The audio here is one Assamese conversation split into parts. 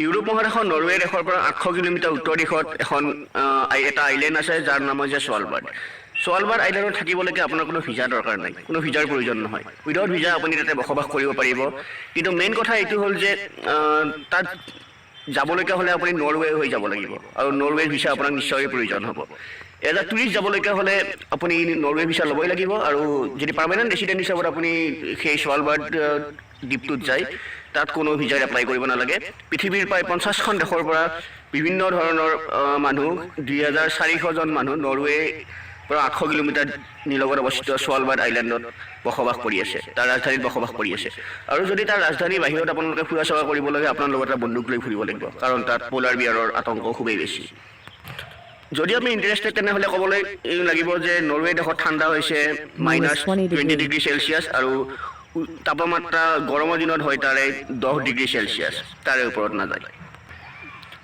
ইউৰোপ মহাদেশৰ নৰৱে দেশৰ পৰা 800 কিলোমিটাৰ উত্তৰ দিশত এখন এটা আইলেণ্ড আছে যাৰ নাম হৈছে সোৱালবাৰ্ড। সোৱালবাৰ্ড আইলেণ্ডত থাকিবলৈকে আপোনাৰ কোনো ভিজা দৰকাৰ নাই, কোনো ভিজাৰ প্ৰয়োজন নহয়। উইদাউট ভিজা আপুনি তাতে বসবাস কৰিব পাৰিব। কিন্তু মেইন কথা এইটো হ'ল যে তাত যাবলৈকে হ'লে আপুনি নৰৱে হৈ যাব লাগিব আৰু নৰৱেৰ ভিছা আপোনাক নিশ্চয় প্ৰয়োজন হ'ব। এজ এ টুৰিষ্ট যাবলৈকে হ'লে আপুনি নৰৱে ভিছা ল'বই লাগিব আৰু যদি পাৰ্মানেণ্ট ৰেচিডেণ্ট হিচাপত আপুনি সেই সোৱালবাৰ্ড দ্বীপটোত যায় তাত কোনো ভিজাৰ এপ্লাই কৰিব নালাগে। পৃথিৱীৰ প্ৰায় 50খন দেশৰ পৰা বিভিন্ন ধৰণৰ মানুহ 2400 জন মানুহ নৰৱে পৰা 800 কিলোমিটাৰ নিলগত অৱস্থিত সোৱালবাৰ্ড আইলেণ্ডত বসবাস কৰি আছে, তাৰ ৰাজধানীত বসবাস কৰি আছে। আৰু যদি তাৰ ৰাজধানীৰ বাহিৰত আপোনালোকে ফুৰা চকা কৰিব লাগে আপোনাৰ লগত এটা বন্দুক লৈ ফুৰিব লাগিব, কাৰণ তাত পোলাৰ বিয়াৰৰ আতংক খুবেই বেছি। যদি আপুনি ইণ্টাৰেষ্টেড তেনেহ'লে ক'বলৈ লাগিব যে নৰৱে দেশত ঠাণ্ডা হৈছে -20 ডিগ্ৰী চেলচিয়াছ আৰু তাপমাত্ৰা গৰমৰ দিনত হয় তাৰে 10 ডিগ্ৰী চেলচিয়াছ, তাৰে ওপৰত নাযায়।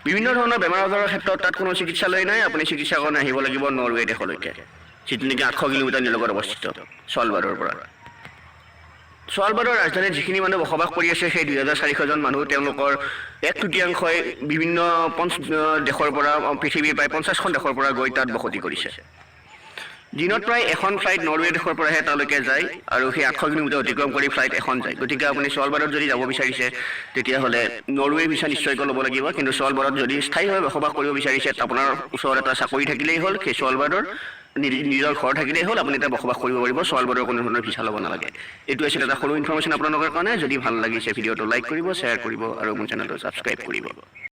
বিভিন্ন ধৰণৰ বেমাৰ আজাৰৰ ক্ষেত্ৰত তাত কোনো চিকিৎসালয় নাই, আপুনি চিকিৎসা কাৰণে আহিব লাগিব নৰৱে দেশলৈকে, যিটো নেকি 800 কিলোমিটাৰ নিলগত অৱস্থিত সোৱালবাৰ্ডৰ পৰা। সোৱালবাৰ্ডৰ ৰাজধানীত যিখিনি মানুহ বসবাস কৰি আছে সেই 2400 জন মানুহ, তেওঁলোকৰ 1/3 বিভিন্ন দেশৰ পৰা, পৃথিৱীৰ প্ৰায় 50খন দেশৰ পৰা গৈ তাত বসতি কৰিছে। দিনত প্ৰায় এখন ফ্লাইট নৰৱে দেশৰ পৰাহে তালৈকে যায় আৰু সেই 800 কিলোমিটাৰ অতিক্ৰম কৰি ফ্লাইট এখন যায়। গতিকে আপুনি সোৱালবাৰ্ডত যদি যাব বিচাৰিছে তেতিয়াহ'লে নৰৱে ভিছা নিশ্চয়কৈ ল'ব লাগিব। কিন্তু সোৱালবাৰ্ডত যদি স্থায়ীভাৱে বসবাস কৰিব বিচাৰিছে আপোনাৰ ওচৰত এটা চাকৰি থাকিলেই হ'ল, সেই সোৱালবাৰ্ডৰ নিজৰ ঘৰ থাকিলেই হ'ল, আপুনি তাত বসবাস কৰিব পাৰিব, সোৱালবাৰ্ডৰ কোনো ধৰণৰ ভিছা ল'ব নালাগে। এইটো আছিল এটা সৰু ইনফৰমেশ্যন আপোনালোকৰ কাৰণে। যদি ভাল লাগিছে ভিডিঅ'টো লাইক কৰিব, শ্বেয়াৰ কৰিব আৰু মোৰ চেনেলটো ছাবস্ক্ৰাইব কৰিব।